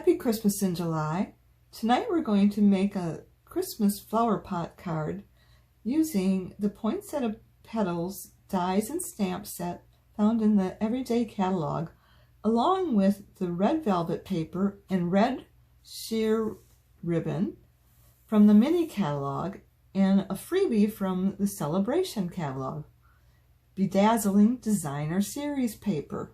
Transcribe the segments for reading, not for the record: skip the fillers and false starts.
Happy Christmas in July. Tonight we're going to make a Christmas flower pot card using the Poinsettia Petals dies and stamp set found in the Everyday catalog, along with the red velvet paper and red sheer ribbon from the mini catalog and a freebie from the Celebration catalog, Bedazzling Designer Series paper.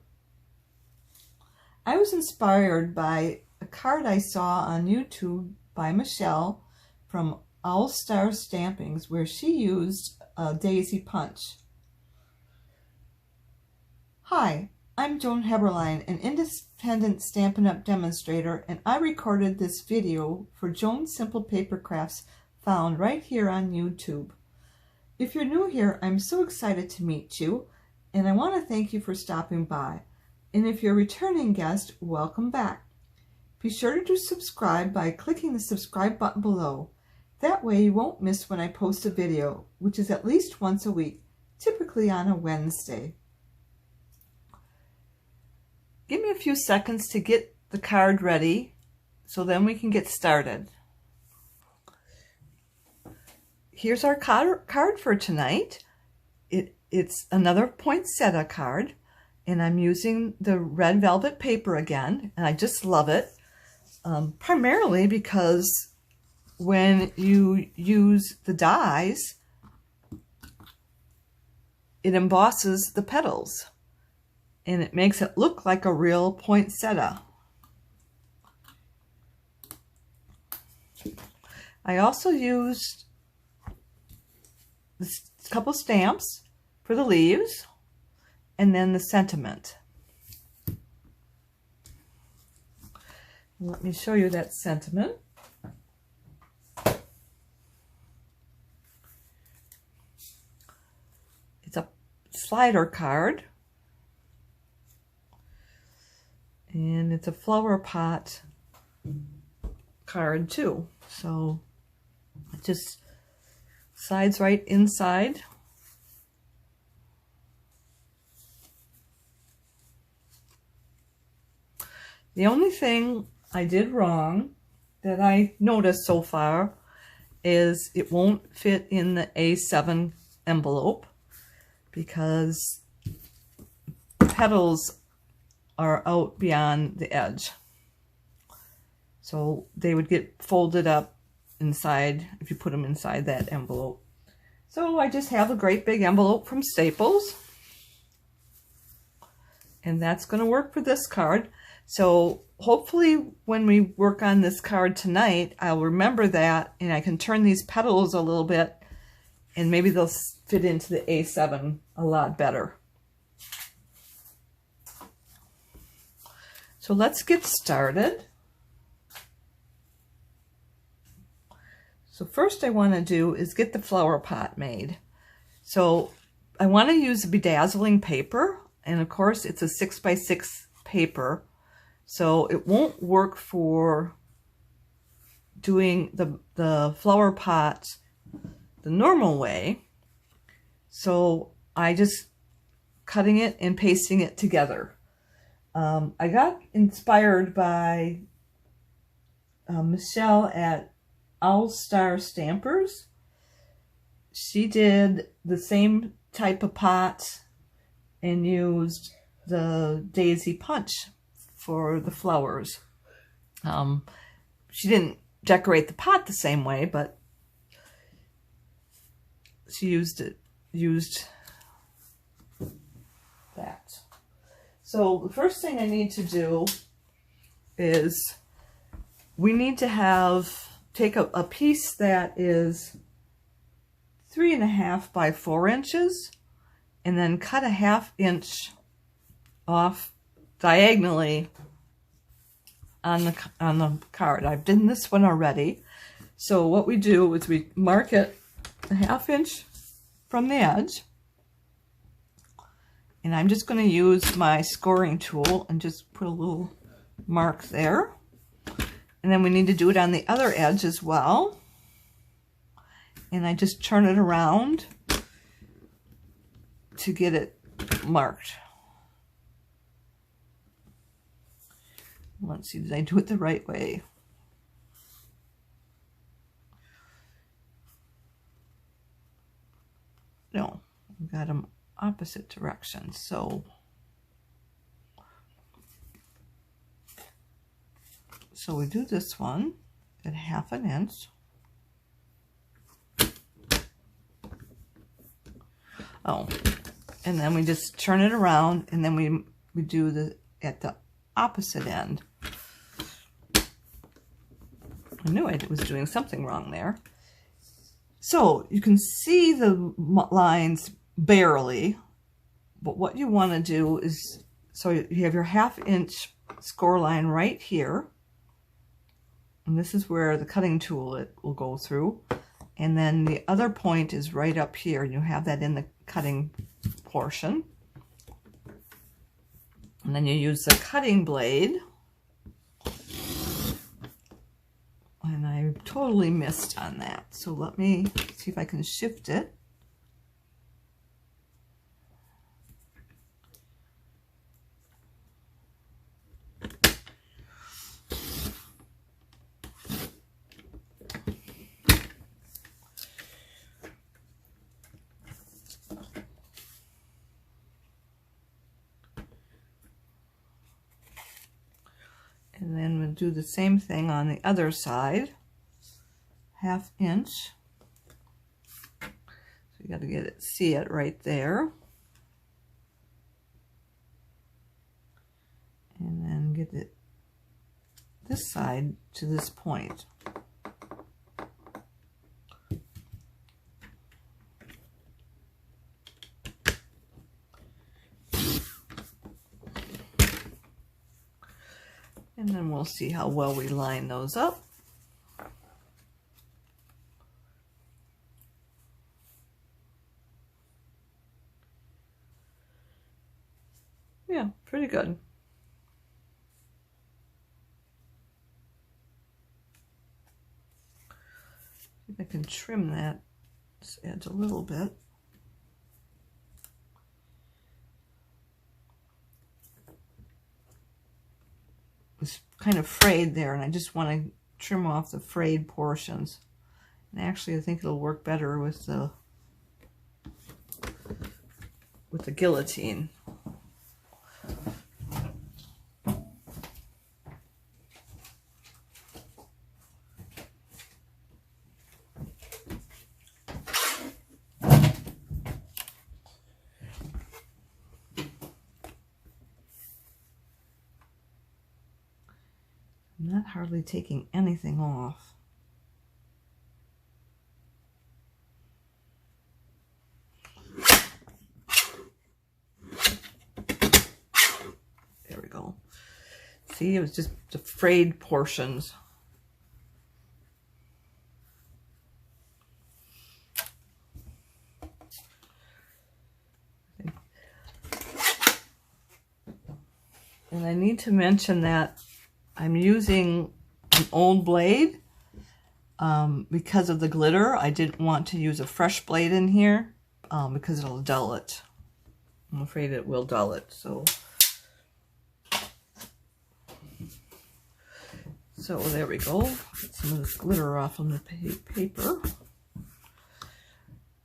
I was inspired by a card I saw on YouTube by Michelle from All Star Stampings, where she used a daisy punch. Hi, I'm Joan, an independent Stampin' Up! Demonstrator, and I recorded this video for Joan's Simple Papercrafts, found right here on YouTube. If you're new here, I'm so excited to meet you, and I want to thank you for stopping by. And if you're a returning guest, welcome back. Be sure to subscribe by clicking the subscribe button below. That way you won't miss when I post a video, which is at least once a week, typically on a Wednesday. Give me a few seconds to get the card ready, so then we can get started. Here's our card for tonight. It's another poinsettia card, and I'm using the red velvet paper again, and I just love it, primarily because when you use the dies, it embosses the petals, and it makes it look like a real poinsettia. I also used a couple stamps for the leaves, and then the sentiment. Let me show you that sentiment. It's a slider card, and it's a flower pot card too. So it just slides right inside. The only thing I did wrong that I noticed so far is it won't fit in the A7 envelope because the petals are out beyond the edge. So they would get folded up inside if you put them inside that envelope. So I just have a great big envelope from Staples, and that's going to work for this card. So hopefully when we work on this card tonight, I'll remember that, and I can turn these petals a little bit, and maybe they'll fit into the A7 a lot better. So let's get started. So first I want to do is get the flower pot made. So I want to use bedazzling paper, and of course it's a 6x6 paper. So it won't work for doing the flower pot the normal way. So I just cutting it and pasting it together. I got inspired by Michelle at All Star Stampers. She did the same type of pot and used the daisy punch for the flowers. She didn't decorate the pot the same way, but she used that. So the first thing I need to do is we need to take a piece that is 3.5 by 4 inches, and then cut a 1/2 inch off diagonally on the card. I've done this one already. So what we do is we mark it a 1/2 inch from the edge, and I'm just going to use my scoring tool and just put a little mark there. And then we need to do it on the other edge as well, and I just turn it around to get it marked. Let's see, did I do it the right way? No, I've got them opposite directions. So we do this one at 1/2 inch. Oh, and then we just turn it around, and then we do the at the opposite end. I knew I was doing something wrong there. So you can see the lines barely, but what you want to do is, so you have your 1/2 inch score line right here, and this is where the cutting tool it will go through, and then the other point is right up here, and you have that in the cutting portion, and then you use the cutting blade. And I totally missed on that. So let me see if I can shift it. And then we'll do the same thing on the other side, 1/2 inch. So you got to get it, see it right there. And then get it this side to this point. And then we'll see how well we line those up. Yeah, pretty good. See if I can trim that this edge a little bit. It's kind of frayed there, and I just want to trim off the frayed portions. And actually, I think it'll work better with the guillotine. I'm not hardly taking anything off. There we go. See, it was just the frayed portions. And I need to mention that I'm using an old blade because of the glitter. I didn't want to use a fresh blade in here because it'll dull it. I'm afraid it will dull it. So there we go. Get some of this glitter off on the paper.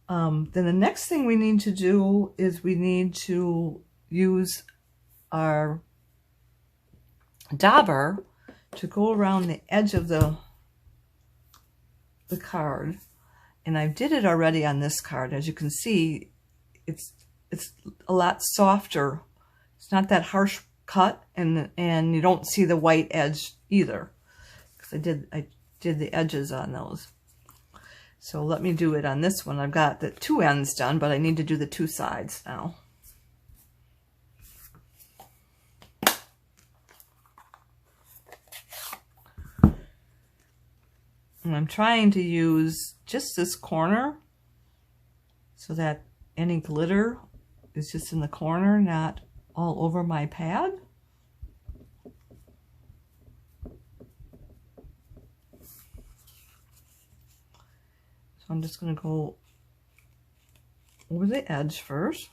Then the next thing we need to do is we need to use our dauber to go around the edge of the card, and I did it already on this card. As you can see, it's a lot softer. It's not that harsh cut, and you don't see the white edge either, because I did the edges on those. So let me do it on this one. I've got the 2 ends done, but I need to do the 2 sides now. And I'm trying to use just this corner so that any glitter is just in the corner, not all over my pad. So I'm just going to go over the edge first.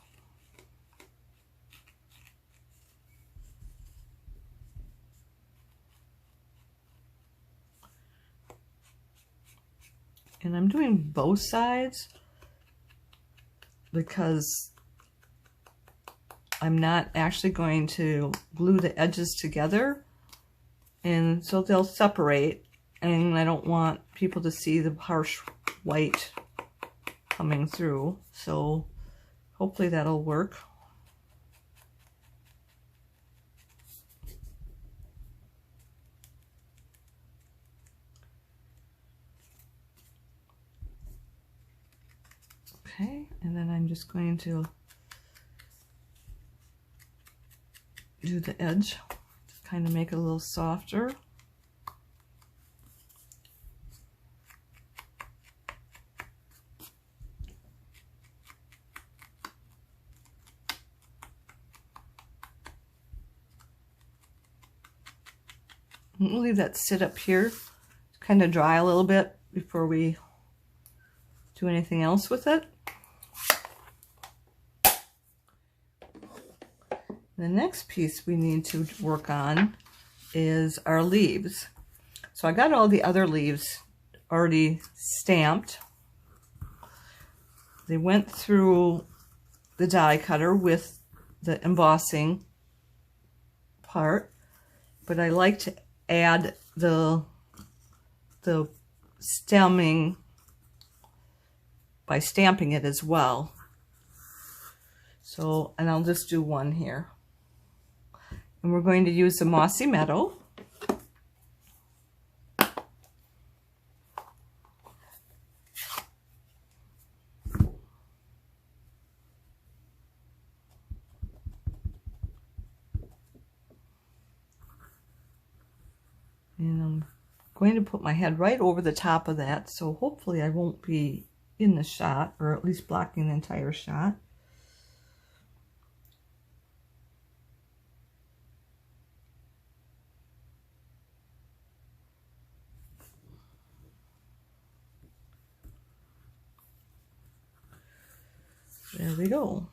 And I'm doing both sides because I'm not actually going to glue the edges together, and so they'll separate, and I don't want people to see the harsh white coming through, so hopefully that'll work. Okay, and then I'm just going to do the edge to kind of make it a little softer. We'll leave that sit up here to kind of dry a little bit before we do anything else with it. The next piece we need to work on is our leaves. So I got all the other leaves already stamped. They went through the die cutter with the embossing part, but I like to add the stemming by stamping it as well. So, and I'll just do one here. And we're going to use the Mossy Meadow. And I'm going to put my head right over the top of that, so hopefully I won't be in the shot, or at least blocking the entire shot. There we go.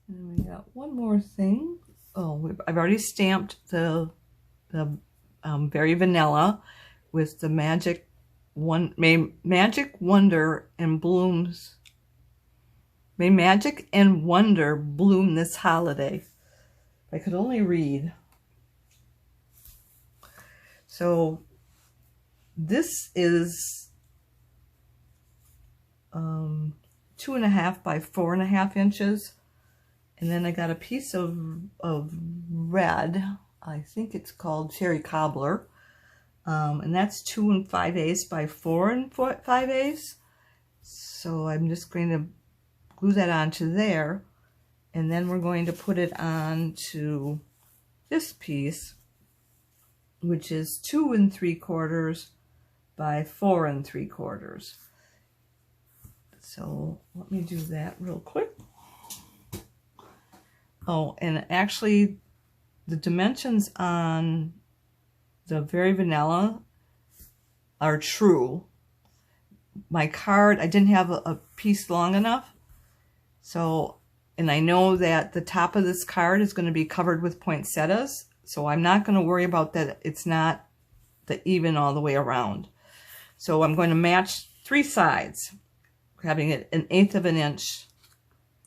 And we got one more thing. Oh, I've already stamped the Berry Vanilla with the Magic Wonder and Blooms. May magic and wonder bloom this holiday. I could only read. So this is 2.5 by 4.5 inches. And then I got a piece of red. I think it's called Cherry Cobbler. And that's 2 5/8 by 4 5/8. So I'm just going to glue that onto there. And then we're going to put it onto this piece, which is 2 3/4 by 4 3/4. So let me do that real quick. Oh, and actually the dimensions on the Berry Vanilla are true. My card, I didn't have a piece long enough. So, and I know that the top of this card is going to be covered with poinsettias, so I'm not going to worry about that. It's not the even all the way around. So I'm going to match 3 sides, having it 1/8 of an inch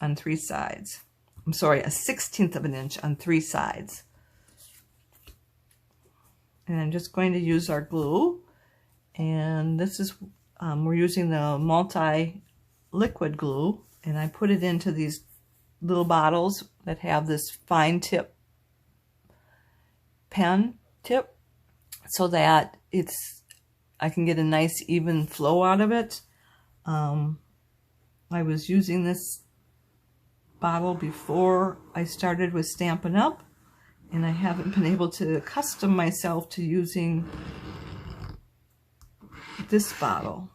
on 3 sides. I'm sorry, 1/16 of an inch on 3 sides. And I'm just going to use our glue. And this is, we're using the multi-liquid glue. And I put it into these little bottles that have this fine tip pen tip, so that I can get a nice even flow out of it. I was using this bottle before I started with Stampin' Up, and I haven't been able to accustom myself to using this bottle.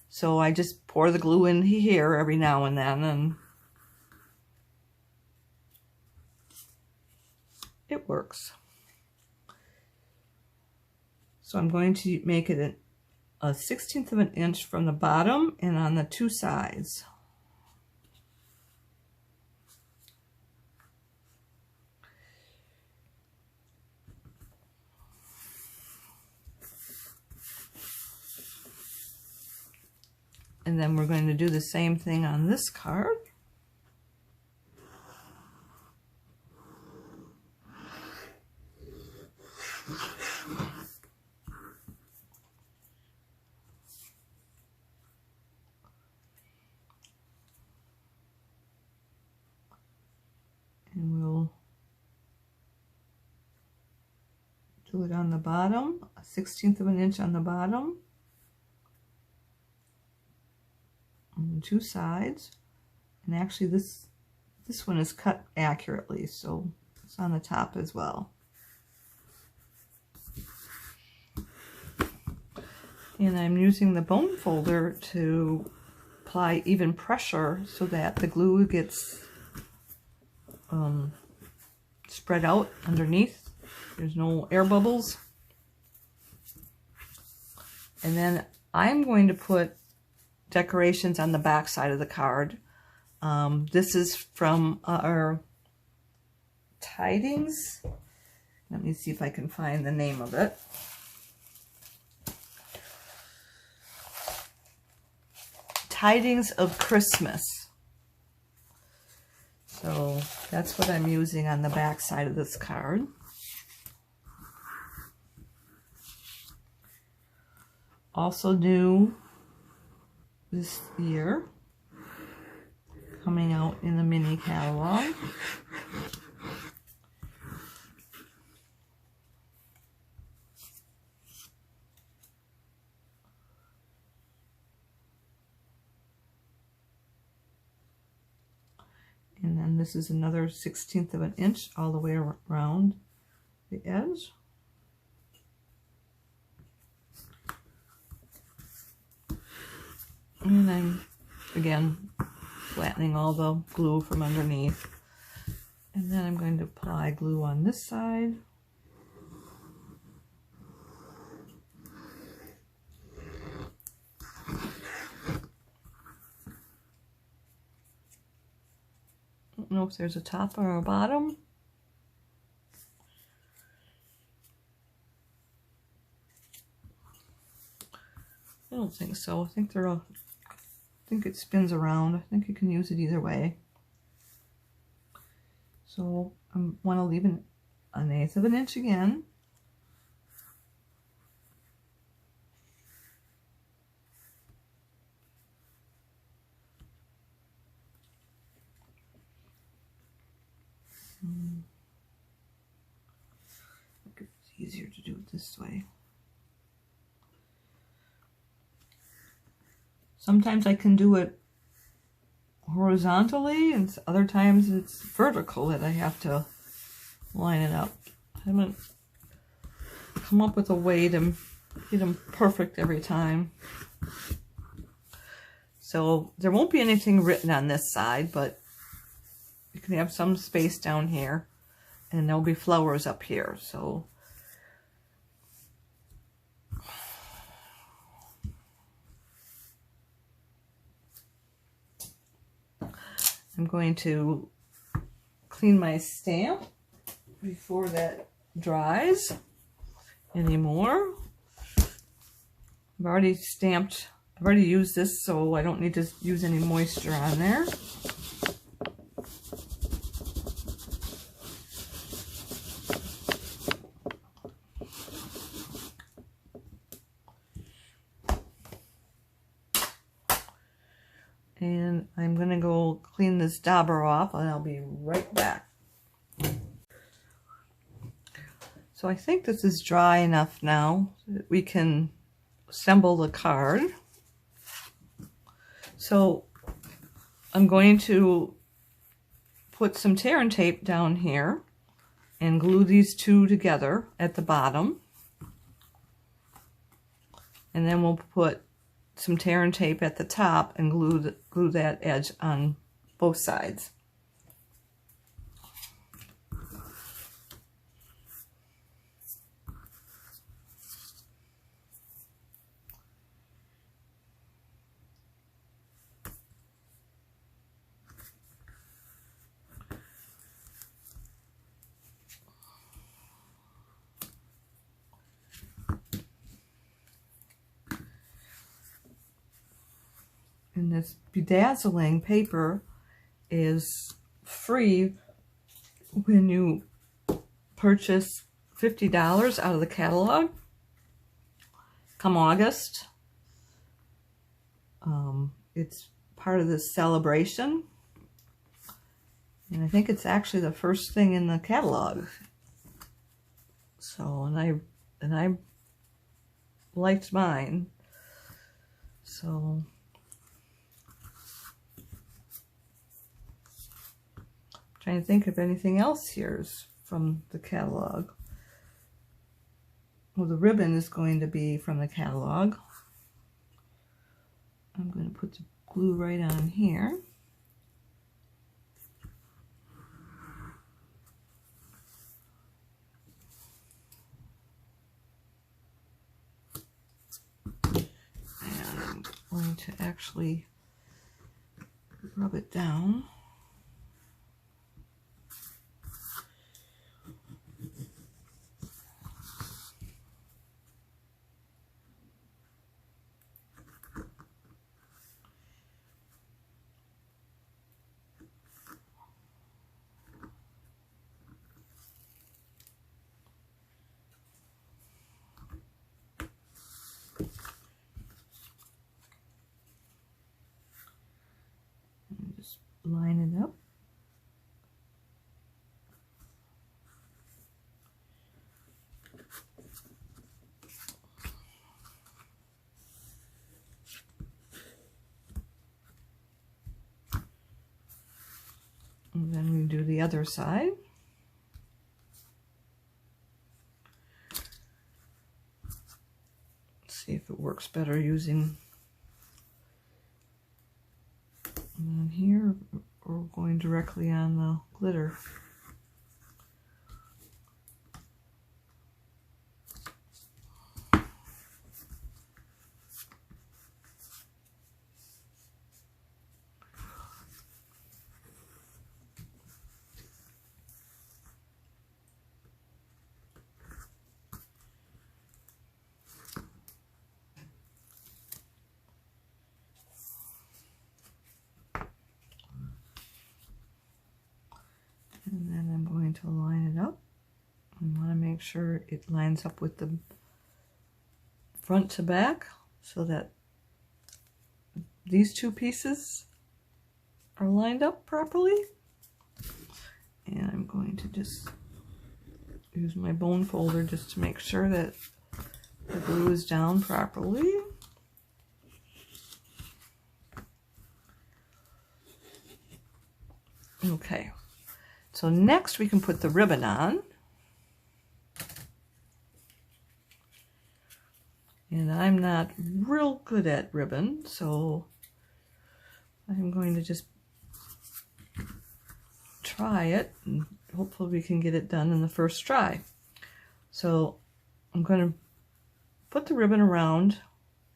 So I just pour the glue in here every now and then, and it works. So I'm going to make it a 1/16 of an inch from the bottom and on the 2 sides. And then we're going to do the same thing on this card. And we'll do it on the bottom, 1/16 of an inch on the bottom, on the two sides. And actually this one is cut accurately, so it's on the top as well. And I'm using the bone folder to apply even pressure so that the glue gets spread out underneath. There's no air bubbles. And then I'm going to put decorations on the back side of the card. This is from our Tidings. Let me see if I can find the name of it. Tidings of Christmas. So that's what I'm using on the back side of this card. Also new this year, coming out in the mini catalog. And then this is another 1/16 of an inch all the way around the edge. And I'm, again, flattening all the glue from underneath. And then I'm going to apply glue on this side. I don't know if there's a top or a bottom. I don't think so. I think it spins around. I think you can use it either way. So I want to leave an 1/8 of an inch again. It's easier to do it this way. Sometimes I can do it horizontally, and other times it's vertical that I have to line it up. I haven't come up with a way to get them perfect every time. So there won't be anything written on this side, but you can have some space down here, and there'll be flowers up here. So I'm going to clean my stamp before that dries anymore. I've already stamped, I've already used this, so I don't need to use any moisture on there. And I'm going to go clean this dauber off, and I'll be right back. So I think this is dry enough now that we can assemble the card. So I'm going to put some tear and tape down here and glue these two together at the bottom. And then we'll put some tear and tape at the top and glue that edge on both sides. And this bedazzling paper is free when you purchase $50 out of the catalog come August. It's part of this celebration, and I think it's actually the first thing in the catalog. So, and I liked mine. So I'm trying to think if anything else here is from the catalog. Well, the ribbon is going to be from the catalog. I'm going to put the glue right on here. And I'm going to actually rub it down. Just line it up. And then we do the other side. See if it works better using on here or going directly on the glitter. And then I'm going to line it up. I want to make sure it lines up with the front to back so that these two pieces are lined up properly. And I'm going to just use my bone folder just to make sure that the glue is down properly. Okay. So next we can put the ribbon on. And I'm not real good at ribbon, so I'm going to just try it, and hopefully we can get it done in the first try. So I'm going to put the ribbon around,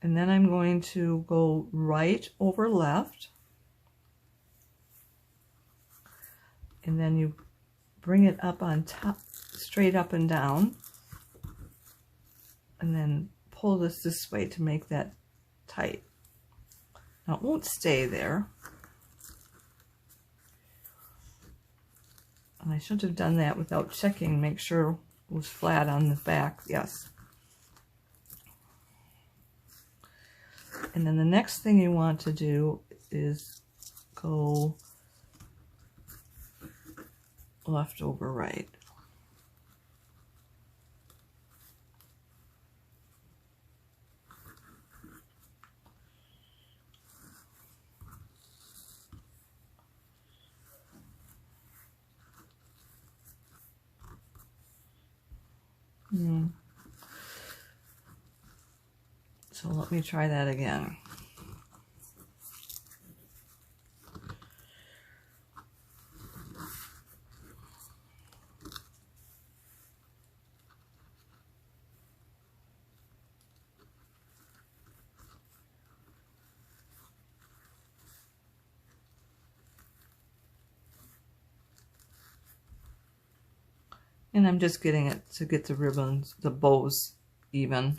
and then I'm going to go right over left. And then you bring it up on top, straight up and down, and then pull this way to make that tight. Now it won't stay there. And I should have done that without checking, make sure it was flat on the back. Yes. And then the next thing you want to do is go left over right. So let me try that again. And I'm just getting it to get the ribbons, the bows even.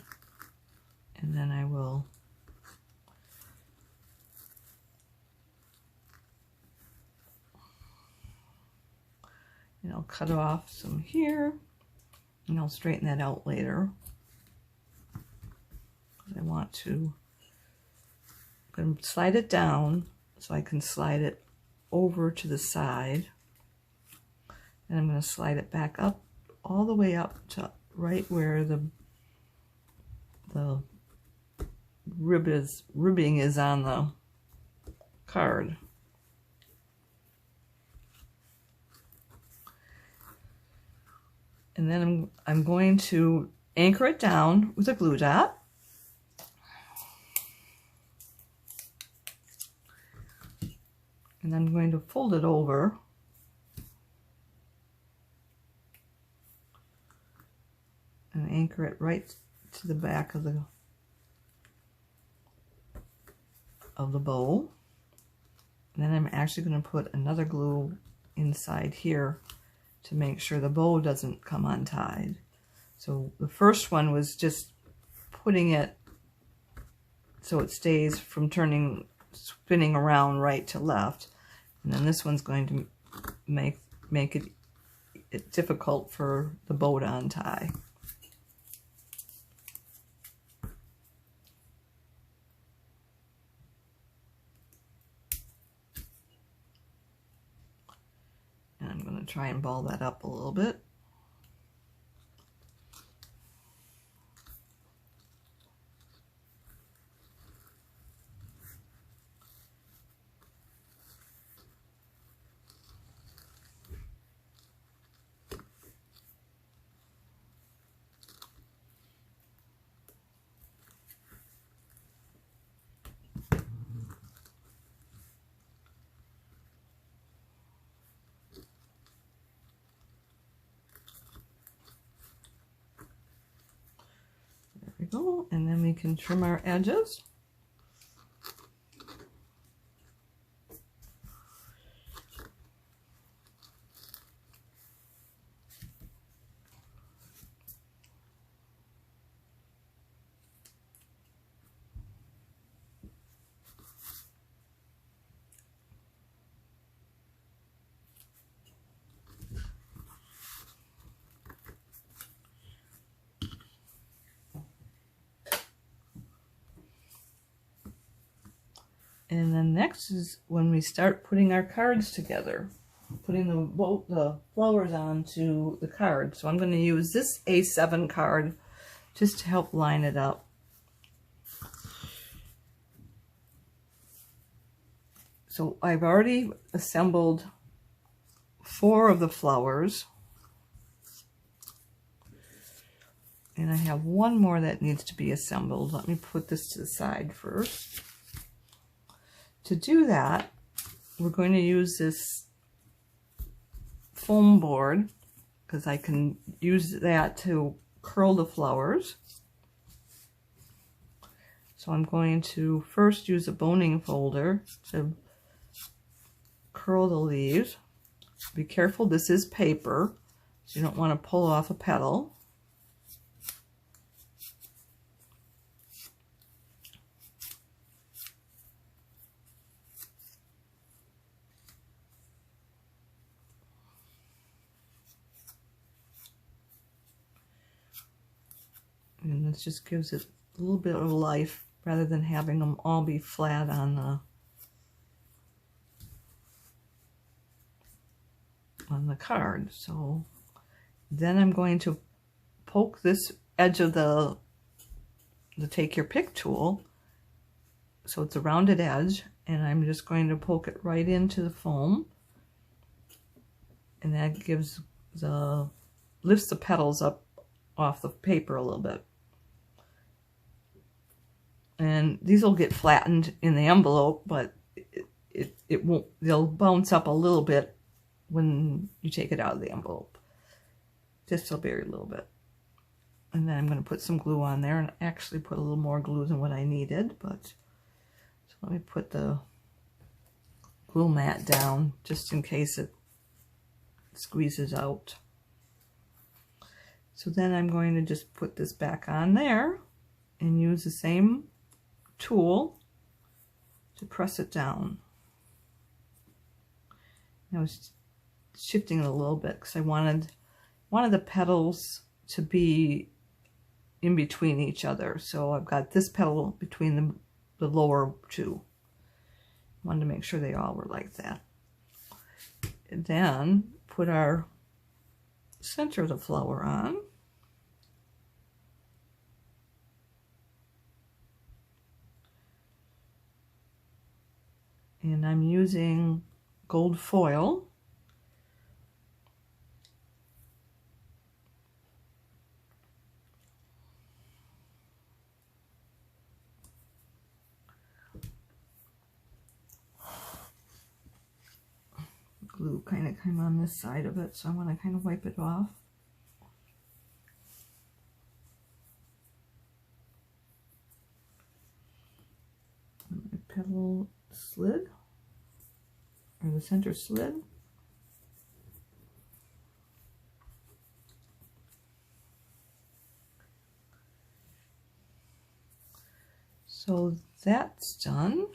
And then I will And I'll cut off some here, and I'll straighten that out later. I want to, I'm going to slide it down so I can slide it over to the side. And I'm going to slide it back up, all the way up to right where the ribbing is on the card. And then I'm going to anchor it down with a glue dot. And I'm going to fold it over. And anchor it right to the back of the bow. And then I'm actually going to put another glue inside here to make sure the bow doesn't come untied. So the first one was just putting it so it stays from spinning around right to left. And then this one's going to make it difficult for the bow to untie. And I'm going to try and ball that up a little bit. There we go, and then we can trim our edges. And then next is when we start putting our cards together, putting the flowers onto the card. So I'm going to use this A7 card just to help line it up. So I've already assembled 4 of the flowers. And I have 1 more that needs to be assembled. Let me put this to the side first. To do that, we're going to use this foam board because I can use that to curl the flowers. So I'm going to first use a boning folder to curl the leaves. Be careful, this is paper, so you don't want to pull off a petal. And this just gives it a little bit of life rather than having them all be flat on the card. So then I'm going to poke this edge of the take your pick tool, so it's a rounded edge, and I'm just going to poke it right into the foam, and that lifts the petals up off the paper a little bit. And these will get flattened in the envelope, but it won't, they'll bounce up a little bit when you take it out of the envelope. Just a very little bit. And then I'm going to put some glue on there, and actually put a little more glue than what I needed, but so let me put the glue mat down just in case it squeezes out. So then I'm going to just put this back on there and use the same tool to press it down. Now shifting it a little bit because I wanted the petals to be in between each other. So I've got this petal between the lower two. Wanted to make sure they all were like that. And then put our center of the flower on. And I'm using gold foil. Glue kind of came on this side of it, so I want to kind of wipe it off. My petal slid, or the center slid. So that's done.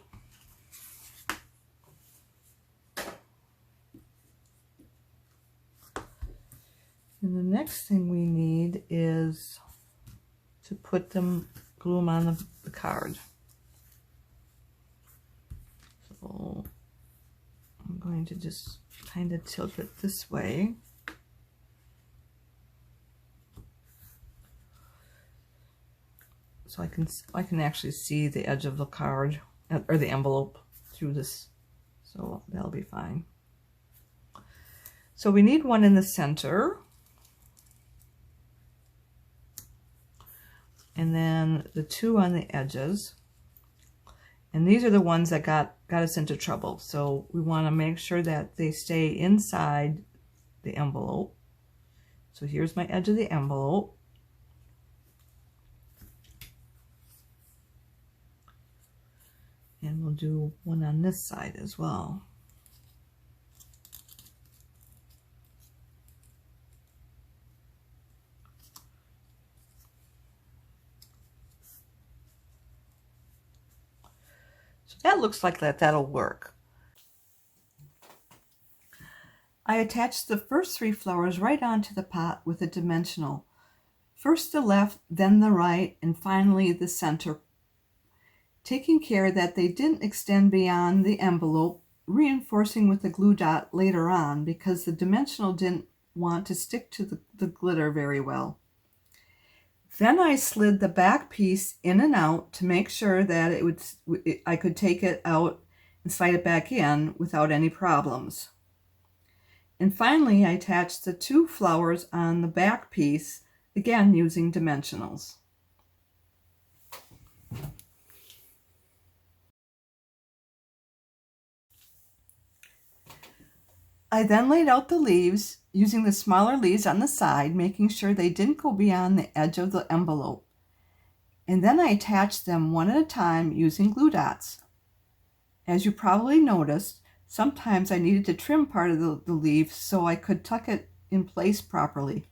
And the next thing we need is to put them, glue them on the card. So I'm going to just kind of tilt it this way. So I can actually see the edge of the card or the envelope through this. So that'll be fine. So we need one in the center. And then the two on the edges. And these are the ones that got us into trouble. So we want to make sure that they stay inside the envelope. So here's my edge of the envelope. And we'll do one on this side as well. That looks like that'll work. I attached the first 3 flowers right onto the pot with a dimensional. First the left, then the right, and finally the center, taking care that they didn't extend beyond the envelope, reinforcing with the glue dot later on because the dimensional didn't want to stick to the glitter very well. Then I slid the back piece in and out to make sure that I could take it out and slide it back in without any problems. And finally, I attached the 2 flowers on the back piece, again using dimensionals. I then laid out the leaves using the smaller leaves on the side, making sure they didn't go beyond the edge of the envelope. And then I attached them one at a time using glue dots. As you probably noticed, sometimes I needed to trim part of the leaf so I could tuck it in place properly.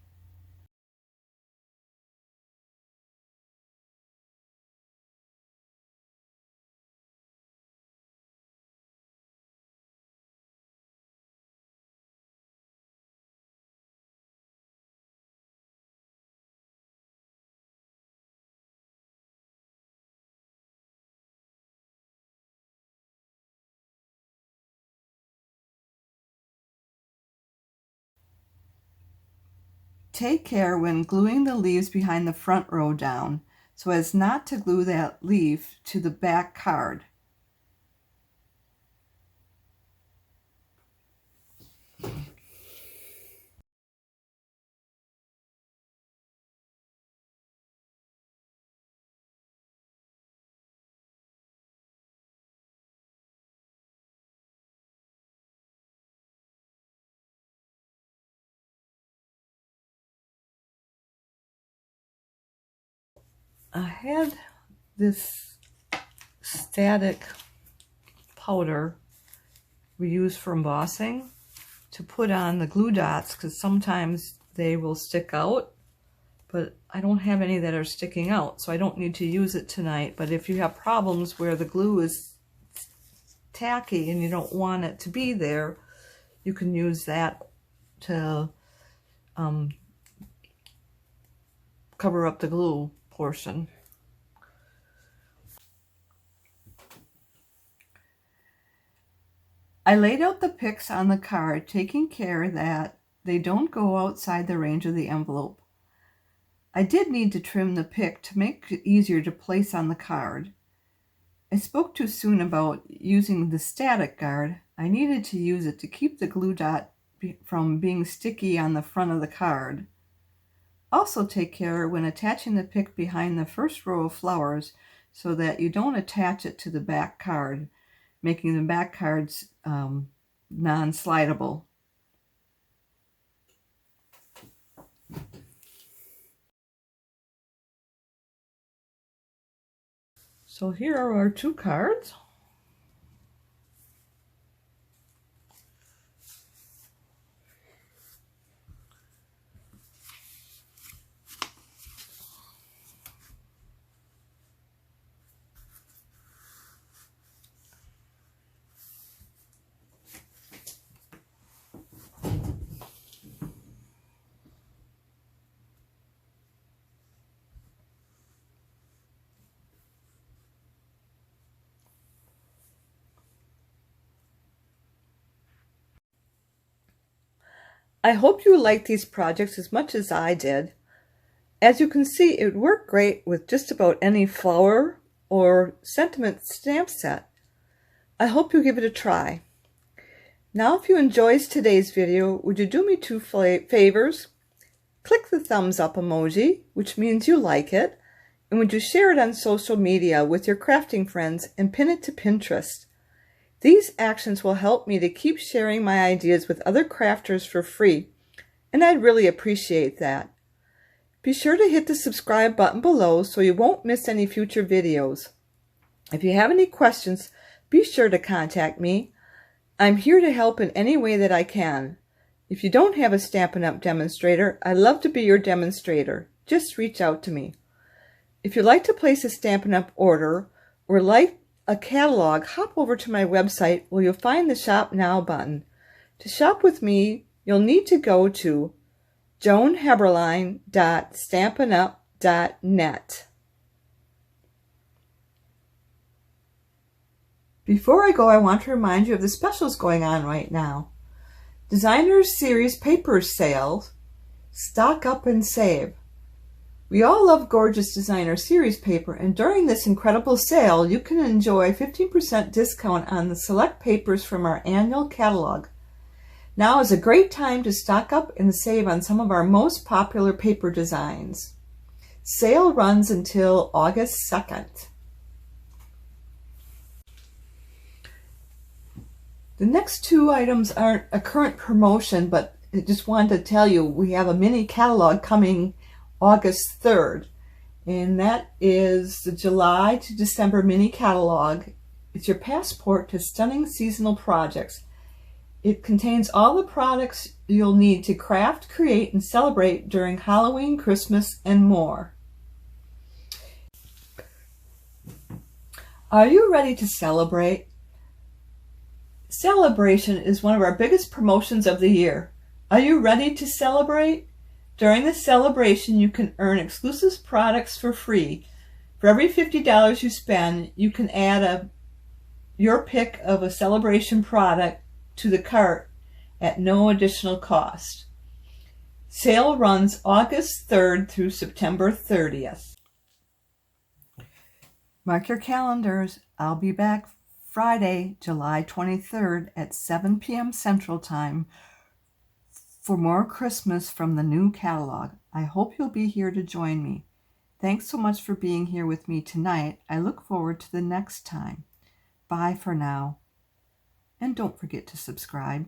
Take care when gluing the leaves behind the front row down so as not to glue that leaf to the back card. I had this static powder we use for embossing to put on the glue dots because sometimes they will stick out, but I don't have any that are sticking out, so I don't need to use it tonight. But if you have problems where the glue is tacky and you don't want it to be there, you can use that to cover up the glue portion. I laid out the picks on the card, taking care that they don't go outside the range of the envelope. I did need to trim the pick to make it easier to place on the card. I spoke too soon about using the static guard. I needed to use it to keep the glue dot from being sticky on the front of the card. Also take care when attaching the pick behind the first row of flowers so that you don't attach it to the back card, making the back cards non-slidable. So here are our two cards. I hope you like these projects as much as I did. As you can see, it worked great with just about any flower or sentiment stamp set. I hope you give it a try. Now, if you enjoyed today's video, would you do me two favors? Click the thumbs up emoji, which means you like it, and would you share it on social media with your crafting friends and pin it to Pinterest? These actions will help me to keep sharing my ideas with other crafters for free, and I'd really appreciate that. Be sure to hit the subscribe button below so you won't miss any future videos. If you have any questions, be sure to contact me. I'm here to help in any way that I can. If you don't have a Stampin' Up! Demonstrator, I'd love to be your demonstrator. Just reach out to me. If you'd like to place a Stampin' Up! Order or like a catalog, hop over to my website where you'll find the Shop Now button. To shop with me, you'll need to go to joanheberlein.stampinup.net. Before I go, I want to remind you of the specials going on right now. Designer Series Paper Sale. Stock up and save. We all love gorgeous Designer Series paper, and during this incredible sale, you can enjoy 15% discount on the select papers from our annual catalog. Now is a great time to stock up and save on some of our most popular paper designs. Sale runs until August 2nd. The next two items aren't a current promotion, but I just wanted to tell you we have a mini catalog coming August 3rd, and that is the July to December mini catalog. It's your passport to stunning seasonal projects. It contains all the products you'll need to craft, create, and celebrate during Halloween, Christmas, and more. Are you ready to celebrate? Celebration is one of our biggest promotions of the year. Are you ready to celebrate? During the celebration, you can earn exclusive products for free. For every $50 you spend, you can add your pick of a celebration product to the cart at no additional cost. Sale runs August 3rd through September 30th. Mark your calendars. I'll be back Friday, July 23rd at 7 p.m. Central Time for more Christmas from the new catalog. I hope you'll be here to join me. Thanks so much for being here with me tonight. I look forward to the next time. Bye for now. And don't forget to subscribe.